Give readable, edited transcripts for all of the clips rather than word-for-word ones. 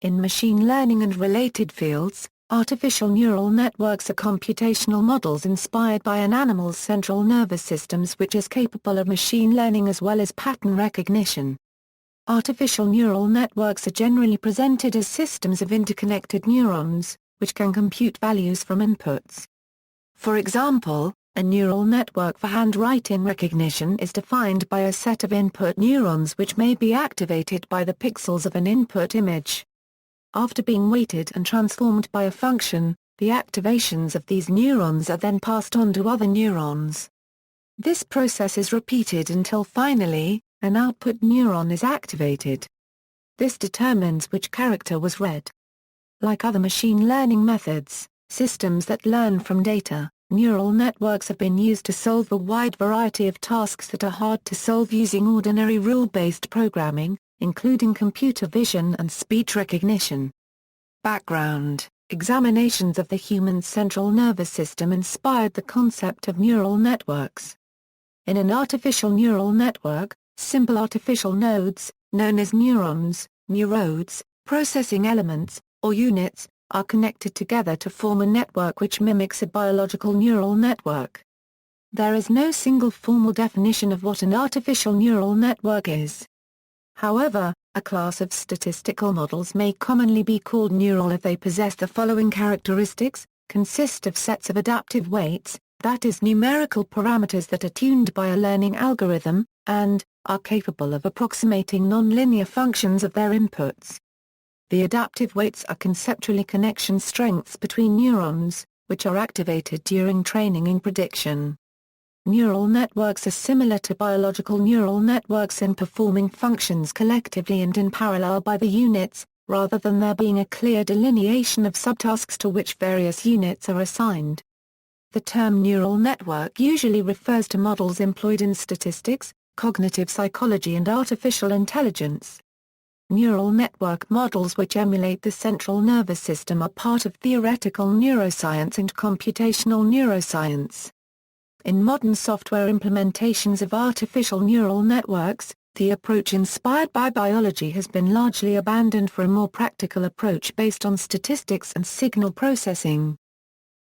In machine learning and related fields, artificial neural networks are computational models inspired by an animal's central nervous systems which is capable of machine learning as well as pattern recognition. Artificial neural networks are generally presented as systems of interconnected neurons, which can compute values from inputs. For example, a neural network for handwriting recognition is defined by a set of input neurons which may be activated by the pixels of an input image. After being weighted and transformed by a function, the activations of these neurons are then passed on to other neurons. This process is repeated until finally, an output neuron is activated. This determines which character was read. Like other machine learning methods, systems that learn from data, neural networks have been used to solve a wide variety of tasks that are hard to solve using ordinary rule-based programming, including computer vision and speech recognition. Background: examinations of the human central nervous system inspired the concept of neural networks. In an artificial neural network, simple artificial nodes, known as neurons, neurodes, processing elements, or units, are connected together to form a network which mimics a biological neural network. There is no single formal definition of what an artificial neural network is. However, a class of statistical models may commonly be called neural if they possess the following characteristics: consist of sets of adaptive weights, that is numerical parameters that are tuned by a learning algorithm, and are capable of approximating nonlinear functions of their inputs. The adaptive weights are conceptually connection strengths between neurons, which are activated during training and prediction. Neural networks are similar to biological neural networks in performing functions collectively and in parallel by the units, rather than there being a clear delineation of subtasks to which various units are assigned. The term neural network usually refers to models employed in statistics, cognitive psychology and artificial intelligence. Neural network models which emulate the central nervous system are part of theoretical neuroscience and computational neuroscience. In modern software implementations of artificial neural networks, the approach inspired by biology has been largely abandoned for a more practical approach based on statistics and signal processing.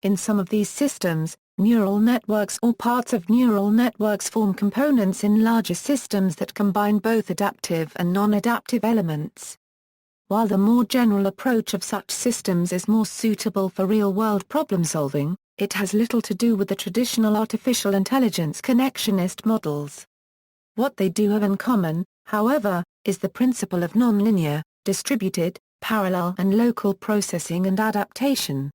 In some of these systems, neural networks or parts of neural networks form components in larger systems that combine both adaptive and non-adaptive elements. While the more general approach of such systems is more suitable for real-world problem-solving, it has little to do with the traditional artificial intelligence connectionist models. What they do have in common, however, is the principle of nonlinear, distributed, parallel and local processing and adaptation.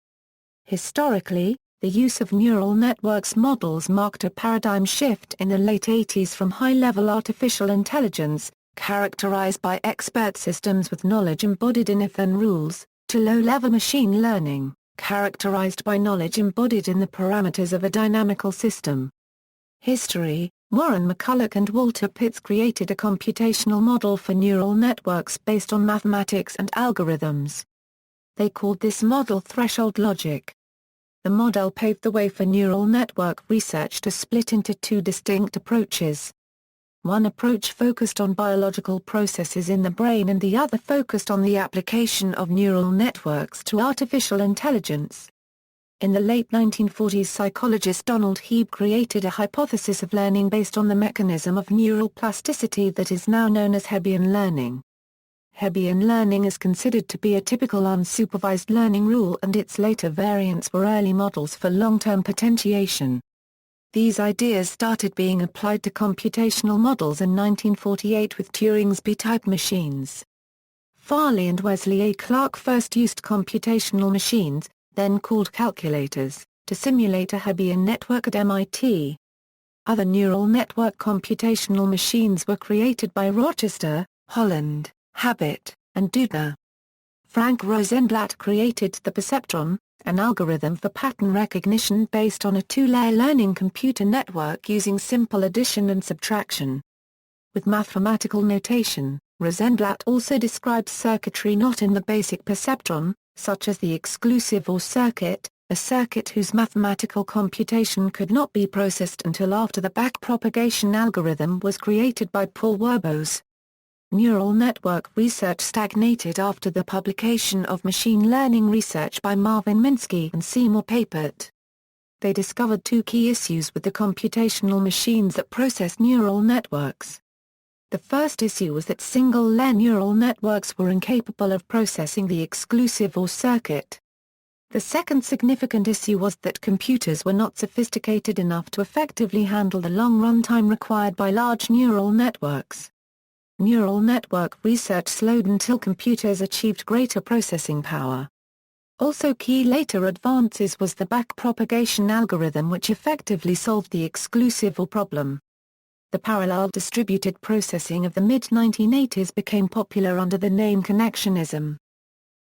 Historically, the use of neural networks models marked a paradigm shift in the late 80s from high-level artificial intelligence, characterized by expert systems with knowledge embodied in if-then rules, to low-level machine learning, characterized by knowledge embodied in the parameters of a dynamical system. History: Warren McCulloch and Walter Pitts created a computational model for neural networks based on mathematics and algorithms. They called this model threshold logic. The model paved the way for neural network research to split into two distinct approaches. One approach focused on biological processes in the brain and the other focused on the application of neural networks to artificial intelligence. In the late 1940s, psychologist Donald Hebb created a hypothesis of learning based on the mechanism of neural plasticity that is now known as Hebbian learning. Hebbian learning is considered to be a typical unsupervised learning rule, and its later variants were early models for long-term potentiation. These ideas started being applied to computational models in 1948 with Turing's B-type machines. Farley and Wesley A. Clark first used computational machines, then called calculators, to simulate a Hebbian network at MIT. Other neural network computational machines were created by Rochester, Holland, Habit, and Doudna. Frank Rosenblatt created the perceptron, an algorithm for pattern recognition based on a two-layer learning computer network using simple addition and subtraction. With mathematical notation, Rosenblatt also describes circuitry not in the basic perceptron, such as the exclusive OR circuit, a circuit whose mathematical computation could not be processed until after the backpropagation algorithm was created by Paul Werbos. Neural network research stagnated after the publication of machine learning research by Marvin Minsky and Seymour Papert. They discovered two key issues with the computational machines that process neural networks. The first issue was that single-layer neural networks were incapable of processing the exclusive OR circuit. The second significant issue was that computers were not sophisticated enough to effectively handle the long runtime required by large neural networks. Neural network research slowed until computers achieved greater processing power. Also key later advances was the backpropagation algorithm, which effectively solved the exclusive OR problem. The parallel distributed processing of the mid-1980s became popular under the name connectionism.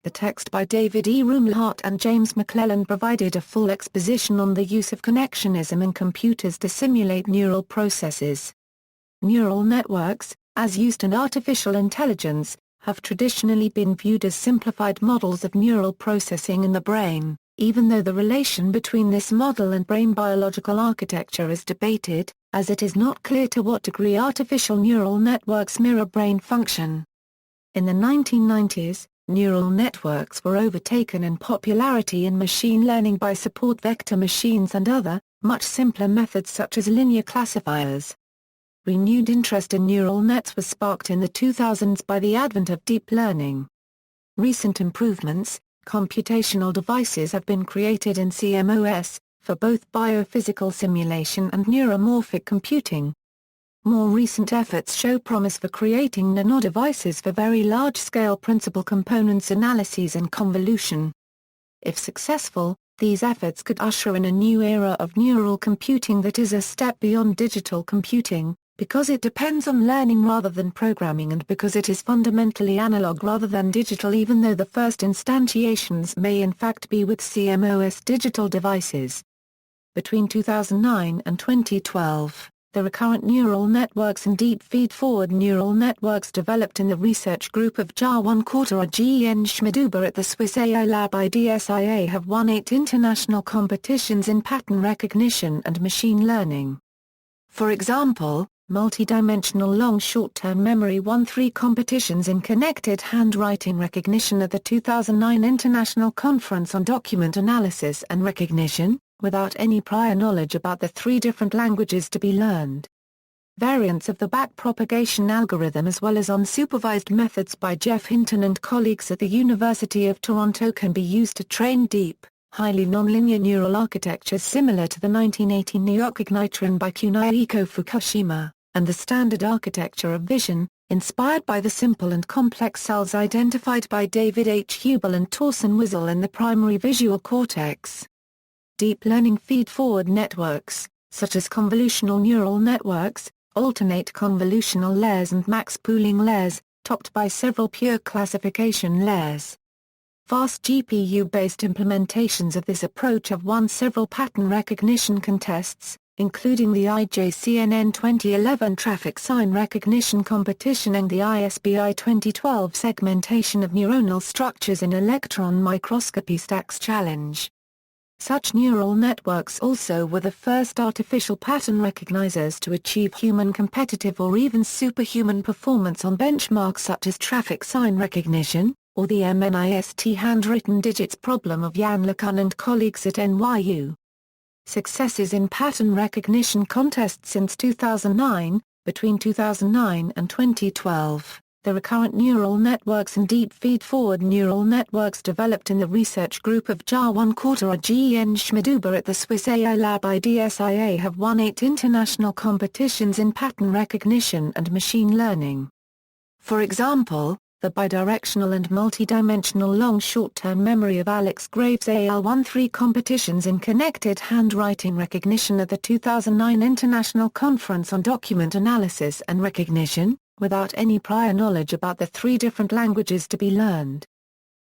The text by David E. Rumlehart and James McClellan provided a full exposition on the use of connectionism in computers to simulate neural processes. Neural networks, as used in artificial intelligence, have traditionally been viewed as simplified models of neural processing in the brain, even though the relation between this model and brain biological architecture is debated, as it is not clear to what degree artificial neural networks mirror brain function. In the 1990s, neural networks were overtaken in popularity in machine learning by support vector machines and other, much simpler methods such as linear classifiers. Renewed interest in neural nets was sparked in the 2000s by the advent of deep learning. Recent improvements, computational devices have been created in CMOS, for both biophysical simulation and neuromorphic computing. More recent efforts show promise for creating nanodevices for very large-scale principal components analyses and convolution. If successful, these efforts could usher in a new era of neural computing that is a step beyond digital computing, because it depends on learning rather than programming and because it is fundamentally analog rather than digital, even though the first instantiations may in fact be with CMOS digital devices. Between 2009 and 2012, the recurrent neural networks and deep feed-forward neural networks developed in the research group of Jar1 Quartera Gen Schmiduber at the Swiss AI lab IDSIA have won 8 international competitions in pattern recognition and machine learning. For example, multidimensional long short-term memory won 3 competitions in connected handwriting recognition at the 2009 International Conference on Document Analysis and Recognition, without any prior knowledge about the 3 different languages to be learned. Variants of the backpropagation algorithm as well as unsupervised methods by Jeff Hinton and colleagues at the University of Toronto can be used to train deep, highly nonlinear neural architectures similar to the 1980 neocognitron by Kunihiko Fukushima, and the standard architecture of vision, inspired by the simple and complex cells identified by David H. Hubel and Torsten Wiesel in the primary visual cortex. Deep learning feed-forward networks, such as convolutional neural networks, alternate convolutional layers and max pooling layers, topped by several pure classification layers. Fast GPU-based implementations of this approach have won several pattern recognition contests, including the IJCNN 2011 Traffic Sign Recognition Competition and the ISBI 2012 Segmentation of Neuronal Structures in Electron Microscopy Stacks Challenge. Such neural networks also were the first artificial pattern recognizers to achieve human competitive or even superhuman performance on benchmarks such as traffic sign recognition, or the MNIST handwritten digits problem of Jan LeCun and colleagues at NYU. Successes in pattern recognition contests since 2009. Between 2009 and 2012, the recurrent neural networks and deep feed-forward neural networks developed in the research group of Jar1 Quartera Gen Schmiduber at the Swiss AI lab IDSIA have won 8 international competitions in pattern recognition and machine learning. For example, the bidirectional and multidimensional long short-term memory of Alex Graves al won 3 competitions in connected handwriting recognition at the 2009 International Conference on Document Analysis and Recognition, without any prior knowledge about the 3 different languages to be learned.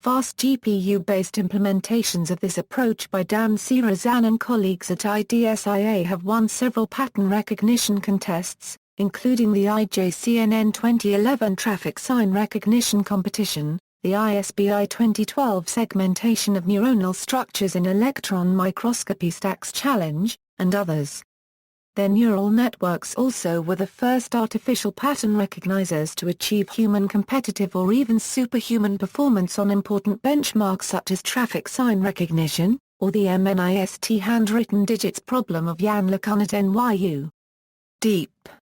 Fast GPU-based implementations of this approach by Dan Sirazan and colleagues at IDSIA have won several pattern recognition contests, including the IJCNN 2011 Traffic Sign Recognition Competition, the ISBI 2012 Segmentation of Neuronal Structures in Electron Microscopy Stacks Challenge, and others. Their neural networks also were the first artificial pattern recognizers to achieve human competitive or even superhuman performance on important benchmarks such as traffic sign recognition, or the MNIST handwritten digits problem of Yann LeCun at NYU. Deep,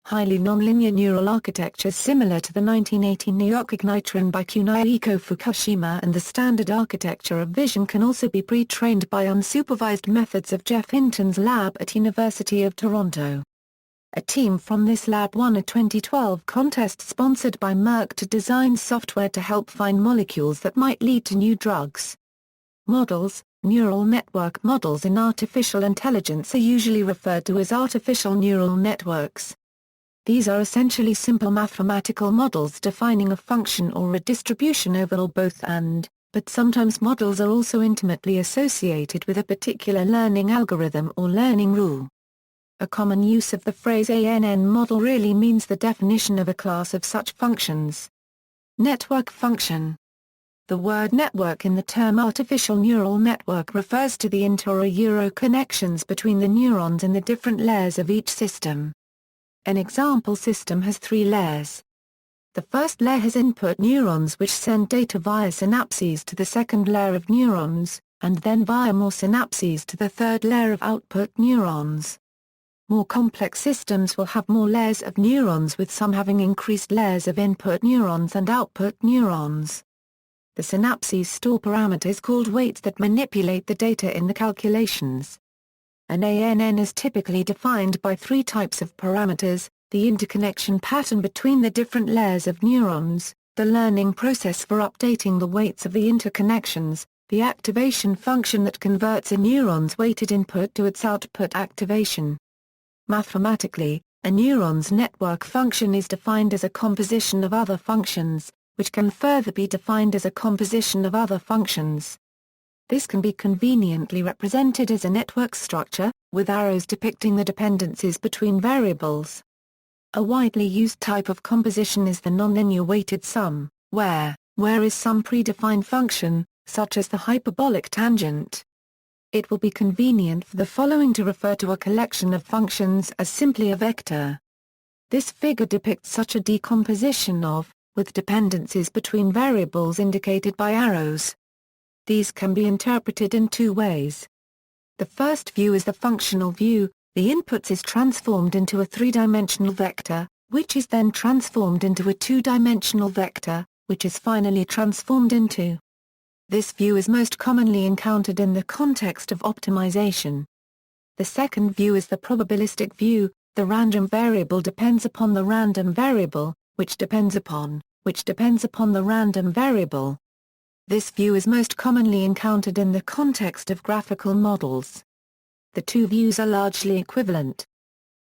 highly nonlinear neural architectures similar to the 1980 Nyokognitron by Kunihiko Fukushima and the standard architecture of vision can also be pre-trained by unsupervised methods of Jeff Hinton's lab at University of Toronto. A team from this lab won a 2012 contest sponsored by Merck to design software to help find molecules that might lead to new drugs. Models. Neural network models in artificial intelligence are usually referred to as artificial neural networks. These are essentially simple mathematical models defining a function or a distribution over or both and, but sometimes models are also intimately associated with a particular learning algorithm or learning rule. A common use of the phrase ANN model really means the definition of a class of such functions. Network function. The word network in the term artificial neural network refers to the inter- or euro connections between the neurons in the different layers of each system. An example system has 3 layers. The first layer has input neurons which send data via synapses to the second layer of neurons, and then via more synapses to the third layer of output neurons. More complex systems will have more layers of neurons, with some having increased layers of input neurons and output neurons. The synapses store parameters called weights that manipulate the data in the calculations. An ANN is typically defined by 3 types of parameters: the interconnection pattern between the different layers of neurons, the learning process for updating the weights of the interconnections, the activation function that converts a neuron's weighted input to its output activation. Mathematically, a neuron's network function is defined as a composition of other functions, which can further be defined as a composition of other functions. This can be conveniently represented as a network structure, with arrows depicting the dependencies between variables. A widely used type of composition is the nonlinear weighted sum, where is some predefined function, such as the hyperbolic tangent. It will be convenient for the following to refer to a collection of functions as simply a vector. This figure depicts such a decomposition of, with dependencies between variables indicated by arrows. These can be interpreted in 2 ways. The first view is the functional view. The inputs is transformed into a 3-dimensional vector, which is then transformed into a 2-dimensional vector, which is finally transformed into. This view is most commonly encountered in the context of optimization. The second view is the probabilistic view. The random variable depends upon the random variable, which depends upon the random variable. This view is most commonly encountered in the context of graphical models. The 2 views are largely equivalent.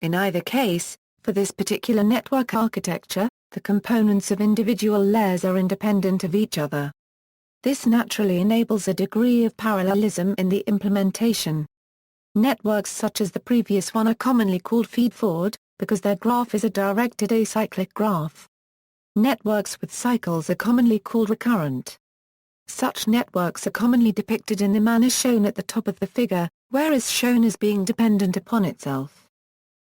In either case, for this particular network architecture, the components of individual layers are independent of each other. This naturally enables a degree of parallelism in the implementation. Networks such as the previous one are commonly called feed-forward, because their graph is a directed acyclic graph. Networks with cycles are commonly called recurrent. Such networks are commonly depicted in the manner shown at the top of the figure, where is shown as being dependent upon itself.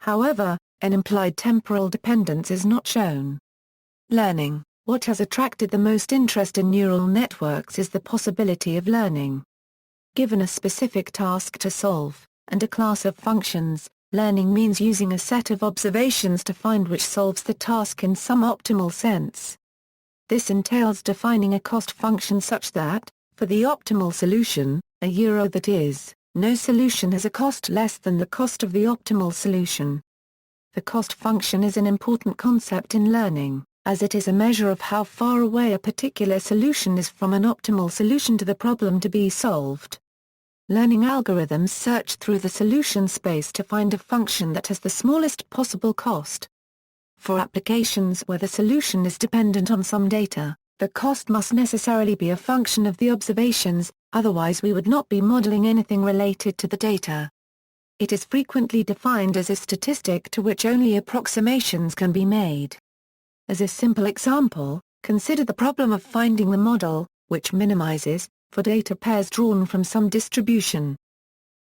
However, an implied temporal dependence is not shown. Learning. What has attracted the most interest in neural networks is the possibility of learning. Given a specific task to solve, and a class of functions, learning means using a set of observations to find which solves the task in some optimal sense. This entails defining a cost function such that, for the optimal solution, that is, no solution has a cost less than the cost of the optimal solution. The cost function is an important concept in learning, as it is a measure of how far away a particular solution is from an optimal solution to the problem to be solved. Learning algorithms search through the solution space to find a function that has the smallest possible cost. For applications where the solution is dependent on some data, the cost must necessarily be a function of the observations, otherwise we would not be modeling anything related to the data. It is frequently defined as a statistic to which only approximations can be made. As a simple example, consider the problem of finding the model, which minimizes, for data pairs drawn from some distribution.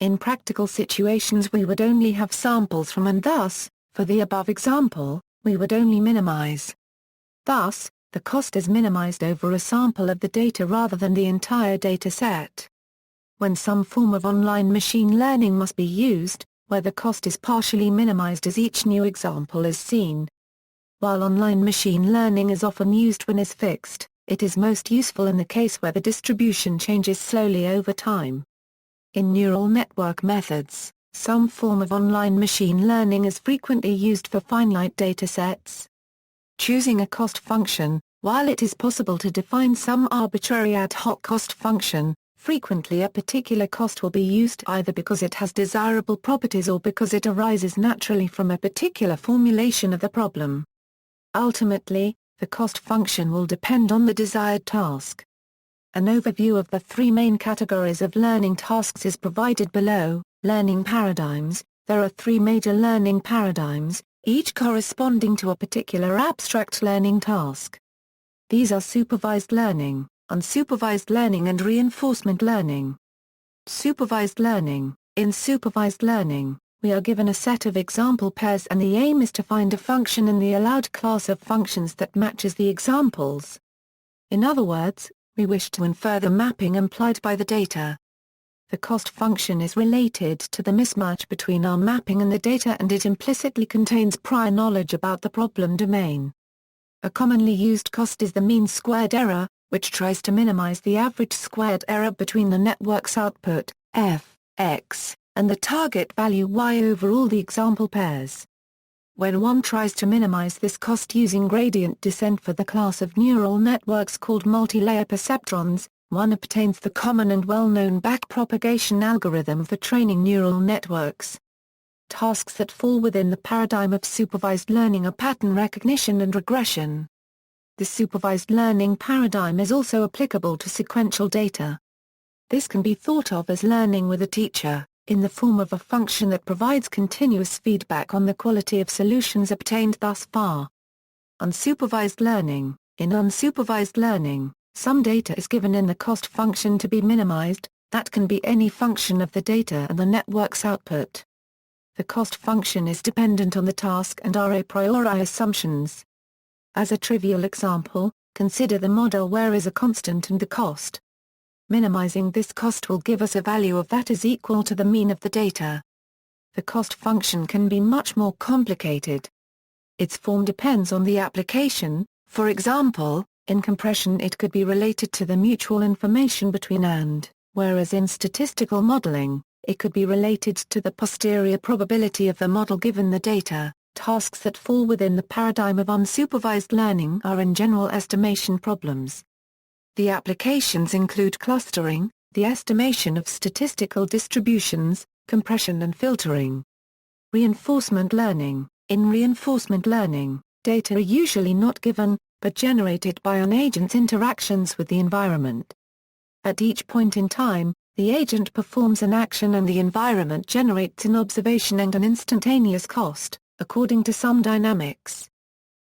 In practical situations we would only have samples from, and thus, for the above example, we would only minimize. Thus, the cost is minimized over a sample of the data rather than the entire data set. When some form of online machine learning must be used, where the cost is partially minimized as each new example is seen. While online machine learning is often used when is fixed, it is most useful in the case where the distribution changes slowly over time. In neural network methods, some form of online machine learning is frequently used for finite datasets. Choosing a cost function, while it is possible to define some arbitrary ad hoc cost function, frequently a particular cost will be used either because it has desirable properties or because it arises naturally from a particular formulation of the problem. Ultimately, the cost function will depend on the desired task. An overview of the three main categories of learning tasks is provided below. Learning paradigms. There are three major learning paradigms, each corresponding to a particular abstract learning task. These are supervised learning, unsupervised learning and reinforcement learning. Supervised learning. In supervised learning, we are given a set of example pairs and the aim is to find a function in the allowed class of functions that matches the examples. In other words, we wish to infer the mapping implied by the data. The cost function is related to the mismatch between our mapping and the data, and it implicitly contains prior knowledge about the problem domain. A commonly used cost is the mean squared error, which tries to minimize the average squared error between the network's output, f, x, and the target value y over all the example pairs. When one tries to minimize this cost using gradient descent for the class of neural networks called multi-layer perceptrons, one obtains the common and well-known backpropagation algorithm for training neural networks. Tasks that fall within the paradigm of supervised learning are pattern recognition and regression. The supervised learning paradigm is also applicable to sequential data. This can be thought of as learning with a teacher, in the form of a function that provides continuous feedback on the quality of solutions obtained thus far. Unsupervised learning. In unsupervised learning, some data is given in the cost function to be minimized, that can be any function of the data and the network's output. The cost function is dependent on the task and are a priori assumptions. As a trivial example, consider the model where is a constant and the cost. Minimizing this cost will give us a value of that is equal to the mean of the data. The cost function can be much more complicated. Its form depends on the application. For example, in compression it could be related to the mutual information between and, whereas in statistical modeling, it could be related to the posterior probability of the model given the data. Tasks that fall within the paradigm of unsupervised learning are in general estimation problems. The applications include clustering, the estimation of statistical distributions, compression and filtering. Reinforcement learning. In reinforcement learning, data are usually not given, but generated by an agent's interactions with the environment. At each point in time, the agent performs an action and the environment generates an observation and an instantaneous cost, according to some dynamics.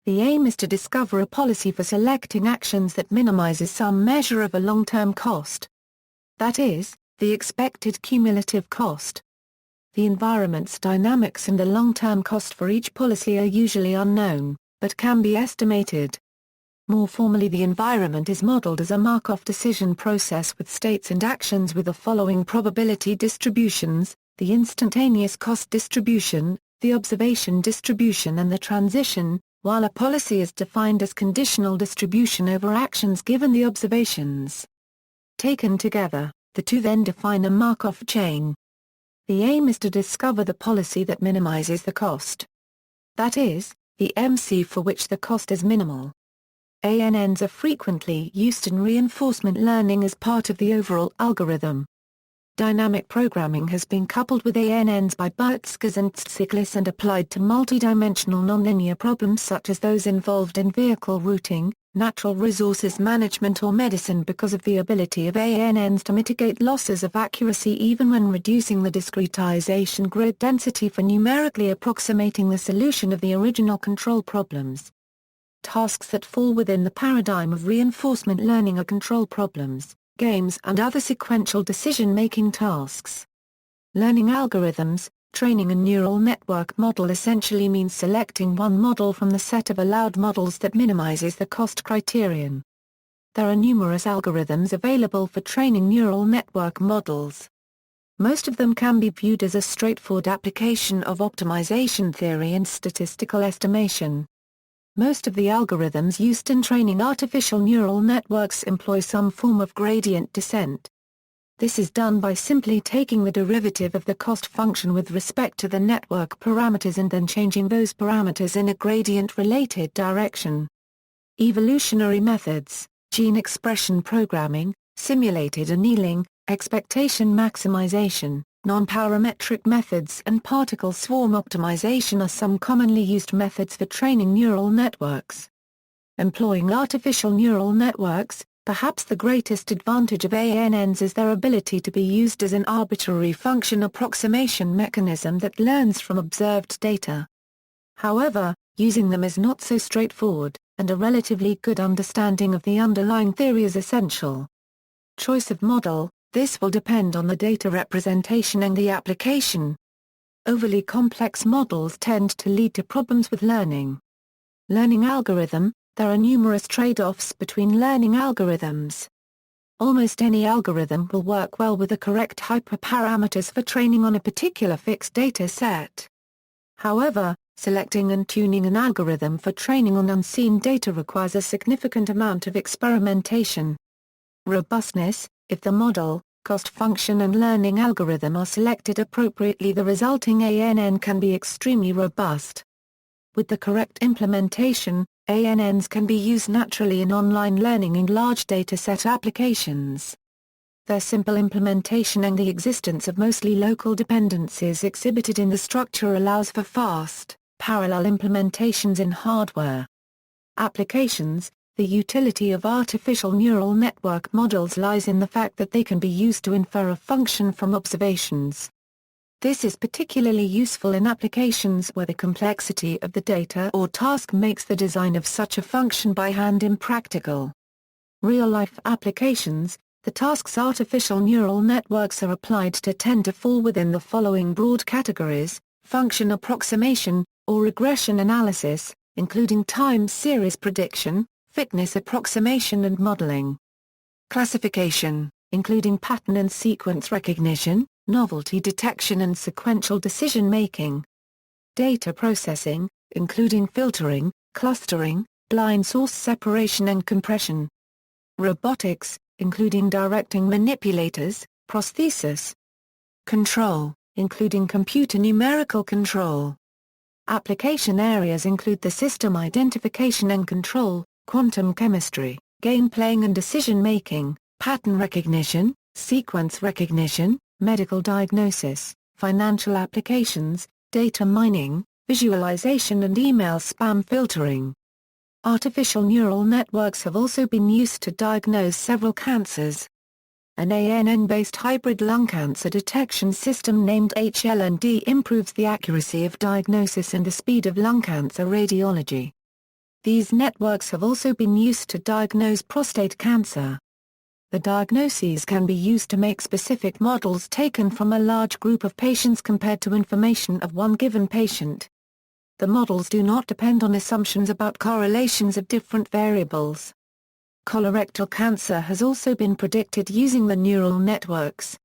The aim is to discover a policy for selecting actions that minimizes some measure of a long-term cost. That is, the expected cumulative cost. The environment's dynamics and the long-term cost for each policy are usually unknown, but can be estimated. More formally, the environment is modeled as a Markov decision process with states and actions with the following probability distributions: the instantaneous cost distribution, the observation distribution and the transition, while a policy is defined as conditional distribution over actions given the observations. Taken together, the two then define a Markov chain. The aim is to discover the policy that minimizes the cost. That is, the MC for which the cost is minimal. ANNs are frequently used in reinforcement learning as part of the overall algorithm. Dynamic programming has been coupled with ANNs by Burskas and Tsiklis and applied to multidimensional nonlinear problems such as those involved in vehicle routing, natural resources management or medicine because of the ability of ANNs to mitigate losses of accuracy even when reducing the discretization grid density for numerically approximating the solution of the original control problems. Tasks that fall within the paradigm of reinforcement learning are control problems, games and other sequential decision-making tasks. Learning algorithms. Training a neural network model essentially means selecting one model from the set of allowed models that minimizes the cost criterion. There are numerous algorithms available for training neural network models. Most of them can be viewed as a straightforward application of optimization theory and statistical estimation. Most of the algorithms used in training artificial neural networks employ some form of gradient descent. This is done by simply taking the derivative of the cost function with respect to the network parameters and then changing those parameters in a gradient-related direction. Evolutionary methods, gene expression programming, simulated annealing, expectation maximization, non-parametric methods and particle swarm optimization are some commonly used methods for training neural networks. Employing artificial neural networks. Perhaps the greatest advantage of ANNs is their ability to be used as an arbitrary function approximation mechanism that learns from observed data. However, using them is not so straightforward, and a relatively good understanding of the underlying theory is essential. Choice of model. This will depend on the data representation and the application. Overly complex models tend to lead to problems with learning. Learning algorithm. There are numerous trade-offs between learning algorithms. Almost any algorithm will work well with the correct hyperparameters for training on a particular fixed data set. However, selecting and tuning an algorithm for training on unseen data requires a significant amount of experimentation. Robustness. If the model, cost function and learning algorithm are selected appropriately, the resulting ANN can be extremely robust. With the correct implementation, ANNs can be used naturally in online learning and large dataset applications. Their simple implementation and the existence of mostly local dependencies exhibited in the structure allows for fast, parallel implementations in hardware. Applications. The utility of artificial neural network models lies in the fact that they can be used to infer a function from observations. This is particularly useful in applications where the complexity of the data or task makes the design of such a function by hand impractical. Real-life applications. The tasks artificial neural networks are applied to tend to fall within the following broad categories: function approximation, or regression analysis, including time series prediction, fitness approximation and modeling. Classification, including pattern and sequence recognition, novelty detection and sequential decision-making. Data processing, including filtering, clustering, blind source separation and compression. Robotics, including directing manipulators, prosthesis. Control, including computer numerical control. Application areas include the system identification and control, quantum chemistry, game playing and decision-making, pattern recognition, sequence recognition, medical diagnosis, financial applications, data mining, visualization and email spam filtering. Artificial neural networks have also been used to diagnose several cancers. An ANN-based hybrid lung cancer detection system named HLND improves the accuracy of diagnosis and the speed of lung cancer radiology. These networks have also been used to diagnose prostate cancer. The diagnoses can be used to make specific models taken from a large group of patients compared to information of one given patient. The models do not depend on assumptions about correlations of different variables. Colorectal cancer has also been predicted using the neural networks.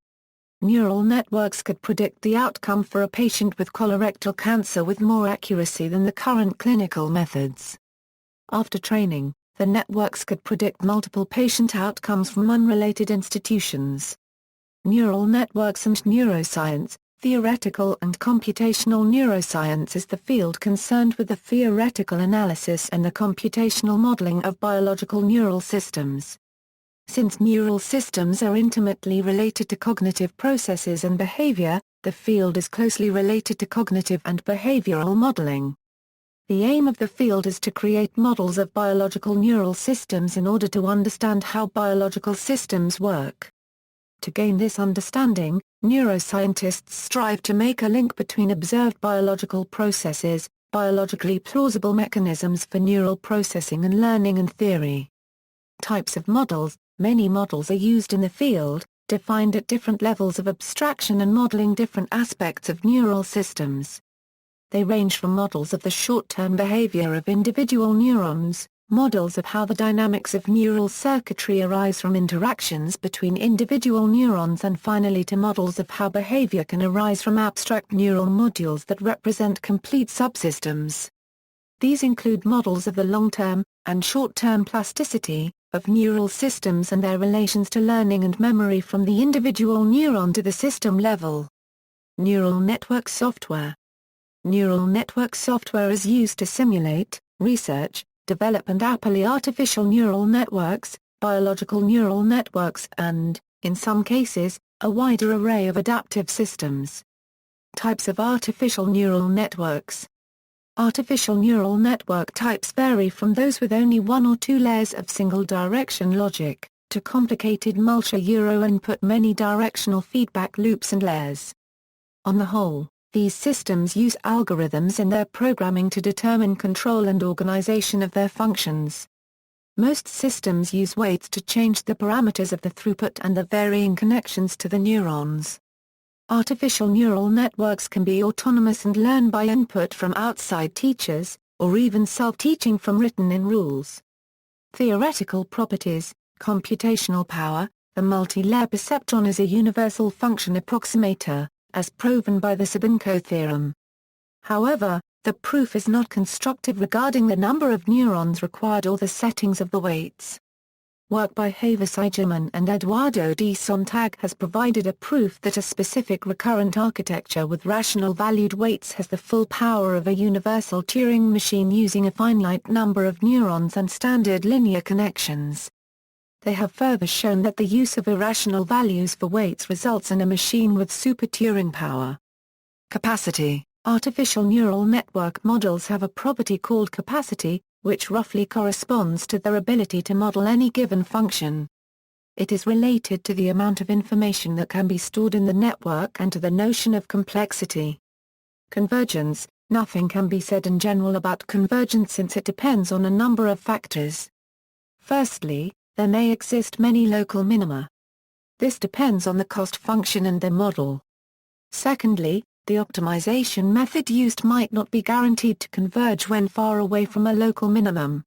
Neural networks could predict the outcome for a patient with colorectal cancer with more accuracy than the current clinical methods. After training, the networks could predict multiple patient outcomes from unrelated institutions. Neural networks and neuroscience. Theoretical and computational neuroscience is the field concerned with the theoretical analysis and the computational modeling of biological neural systems. Since neural systems are intimately related to cognitive processes and behavior, the field is closely related to cognitive and behavioral modeling. The aim of the field is to create models of biological neural systems in order to understand how biological systems work. To gain this understanding, neuroscientists strive to make a link between observed biological processes, biologically plausible mechanisms for neural processing and learning and theory. Types of models. Many models are used in the field, defined at different levels of abstraction and modeling different aspects of neural systems. They range from models of the short-term behavior of individual neurons, models of how the dynamics of neural circuitry arise from interactions between individual neurons, and finally to models of how behavior can arise from abstract neural modules that represent complete subsystems. These include models of the long-term and short-term plasticity of neural systems and their relations to learning and memory from the individual neuron to the system level. Neural network software. Neural network software is used to simulate, research, develop and apply artificial neural networks, biological neural networks and, in some cases, a wider array of adaptive systems. Types of artificial neural networks. Artificial neural network types vary from those with only one or two layers of single-direction logic, to complicated multi-euro input many-directional feedback loops and layers. On the whole, these systems use algorithms in their programming to determine control and organization of their functions. Most systems use weights to change the parameters of the throughput and the varying connections to the neurons. Artificial neural networks can be autonomous and learn by input from outside teachers, or even self-teaching from written-in rules. Theoretical properties, computational power. The multi-layer perceptron is a universal function approximator, as proven by the Sabinko theorem. However, the proof is not constructive regarding the number of neurons required or the settings of the weights. Work by Havas Eigerman and Eduardo de Sontag has provided a proof that a specific recurrent architecture with rational valued weights has the full power of a universal Turing machine using a finite number of neurons and standard linear connections. They have further shown that the use of irrational values for weights results in a machine with super Turing power. Capacity. Artificial neural network models have a property called capacity, which roughly corresponds to their ability to model any given function. It is related to the amount of information that can be stored in the network and to the notion of complexity. Convergence. Nothing can be said in general about convergence since it depends on a number of factors. Firstly, there may exist many local minima. This depends on the cost function and the model. Secondly, the optimization method used might not be guaranteed to converge when far away from a local minimum.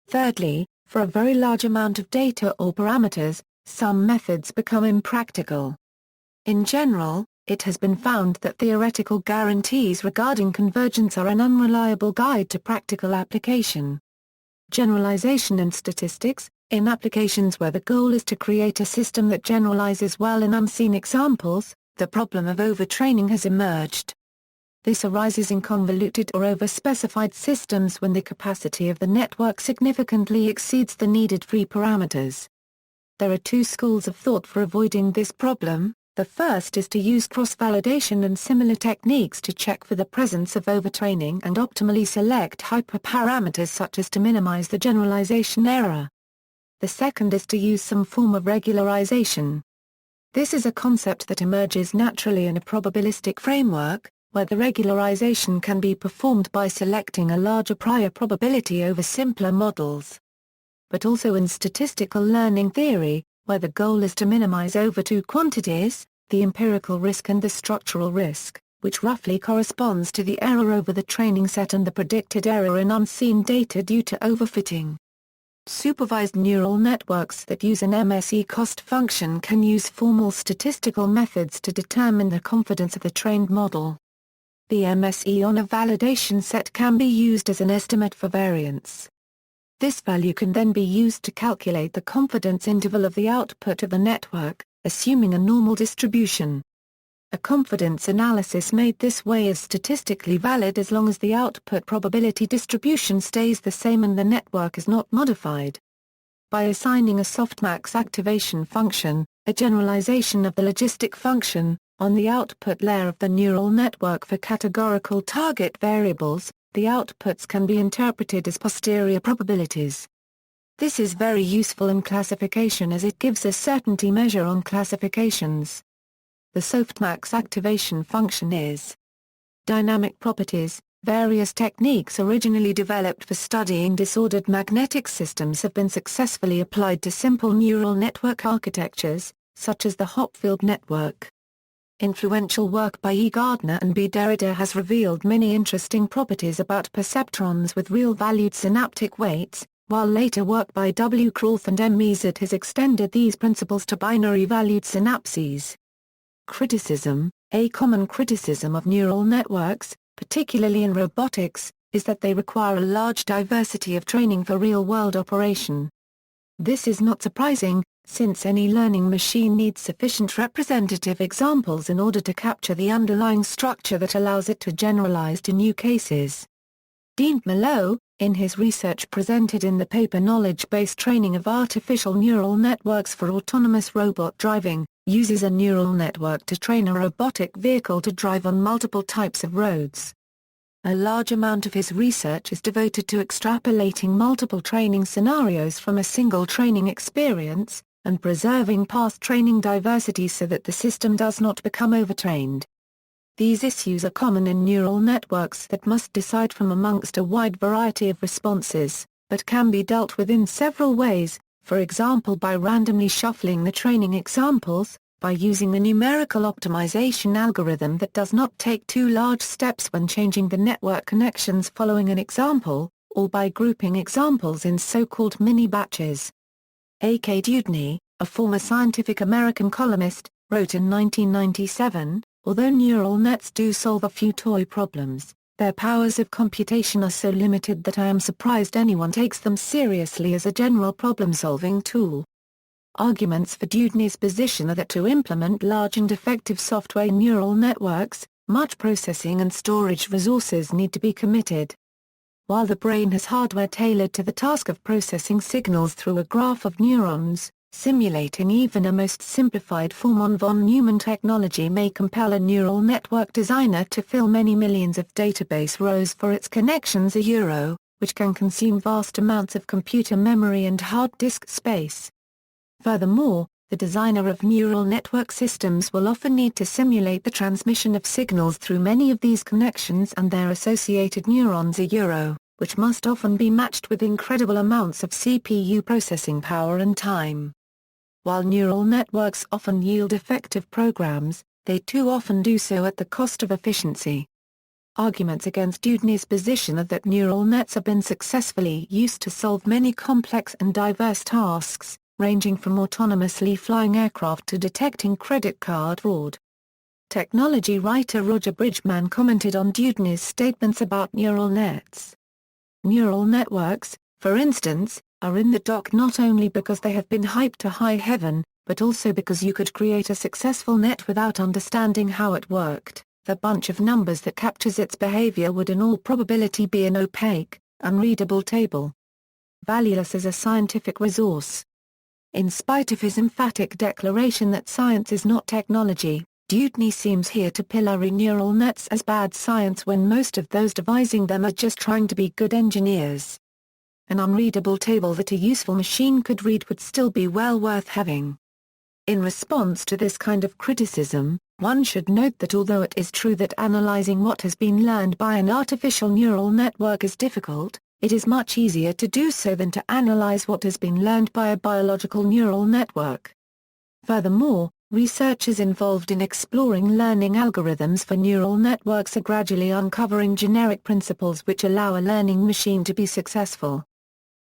Thirdly, for a very large amount of data or parameters, some methods become impractical. In general, it has been found that theoretical guarantees regarding convergence are an unreliable guide to practical application. Generalization and statistics. In applications where the goal is to create a system that generalizes well in unseen examples, the problem of overtraining has emerged. This arises in convoluted or overspecified systems when the capacity of the network significantly exceeds the needed free parameters. There are two schools of thought for avoiding this problem. The first is to use cross-validation and similar techniques to check for the presence of overtraining and optimally select hyperparameters such as to minimize the generalization error. The second is to use some form of regularization. This is a concept that emerges naturally in a probabilistic framework, where the regularization can be performed by selecting a larger prior probability over simpler models. But also in statistical learning theory, where the goal is to minimize over two quantities, the empirical risk and the structural risk, which roughly corresponds to the error over the training set and the predicted error in unseen data due to overfitting. Supervised neural networks that use an MSE cost function can use formal statistical methods to determine the confidence of the trained model. The MSE on a validation set can be used as an estimate for variance. This value can then be used to calculate the confidence interval of the output of the network, assuming a normal distribution. A confidence analysis made this way is statistically valid as long as the output probability distribution stays the same and the network is not modified. By assigning a softmax activation function, a generalization of the logistic function, on the output layer of the neural network for categorical target variables, the outputs can be interpreted as posterior probabilities. This is very useful in classification as it gives a certainty measure on classifications. The softmax activation function is dynamic properties. Various techniques originally developed for studying disordered magnetic systems have been successfully applied to simple neural network architectures, such as the Hopfield network. Influential work by E. Gardner and B. Derrida has revealed many interesting properties about perceptrons with real-valued synaptic weights, while later work by W. Krauth and M. Mezat has extended these principles to binary-valued synapses. Criticism. A common criticism of neural networks, particularly in robotics, is that they require a large diversity of training for real-world operation. This is not surprising, since any learning machine needs sufficient representative examples in order to capture the underlying structure that allows it to generalize to new cases. Dean Mallow, in his research presented in the paper Knowledge-Based Training of Artificial Neural Networks for Autonomous Robot Driving, uses a neural network to train a robotic vehicle to drive on multiple types of roads. A large amount of his research is devoted to extrapolating multiple training scenarios from a single training experience, and preserving past training diversity so that the system does not become overtrained. These issues are common in neural networks that must decide from amongst a wide variety of responses, but can be dealt with in several ways, for example by randomly shuffling the training examples, by using a numerical optimization algorithm that does not take too large steps when changing the network connections following an example, or by grouping examples in so-called mini-batches. A. K. Dewdney, a former Scientific American columnist, wrote in 1997, "Although neural nets do solve a few toy problems, their powers of computation are so limited that I am surprised anyone takes them seriously as a general problem-solving tool." Arguments for Dewdney's position are that to implement large and effective software neural networks, much processing and storage resources need to be committed. While the brain has hardware tailored to the task of processing signals through a graph of neurons, simulating even a most simplified form on von Neumann technology may compel a neural network designer to fill many millions of database rows for its connections which can consume vast amounts of computer memory and hard disk space. Furthermore, the designer of neural network systems will often need to simulate the transmission of signals through many of these connections and their associated neurons which must often be matched with incredible amounts of CPU processing power and time. While neural networks often yield effective programs, they too often do so at the cost of efficiency. Arguments against Dewdney's position are that neural nets have been successfully used to solve many complex and diverse tasks, ranging from autonomously flying aircraft to detecting credit card fraud. Technology writer Roger Bridgman commented on Dewdney's statements about neural nets. Neural networks, for instance, are in the dock not only because they have been hyped to high heaven, but also because you could create a successful net without understanding how it worked. The bunch of numbers that captures its behavior would in all probability be an opaque, unreadable table. Valueless as a scientific resource. In spite of his emphatic declaration that science is not technology, Dewdney seems here to pillory neural nets as bad science when most of those devising them are just trying to be good engineers. An unreadable table that a useful machine could read would still be well worth having. In response to this kind of criticism, one should note that although it is true that analyzing what has been learned by an artificial neural network is difficult, it is much easier to do so than to analyze what has been learned by a biological neural network. Furthermore, researchers involved in exploring learning algorithms for neural networks are gradually uncovering generic principles which allow a learning machine to be successful.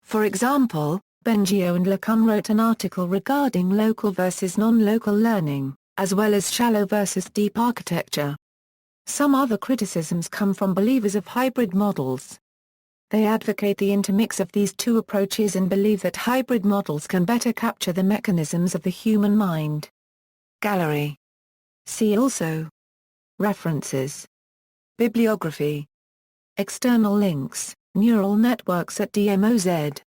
For example, Bengio and Lecun wrote an article regarding local versus non-local learning, as well as shallow versus deep architecture. Some other criticisms come from believers of hybrid models. They advocate the intermix of these two approaches and believe that hybrid models can better capture the mechanisms of the human mind. Gallery. See also. References. Bibliography. External links, Neural networks at DMOZ.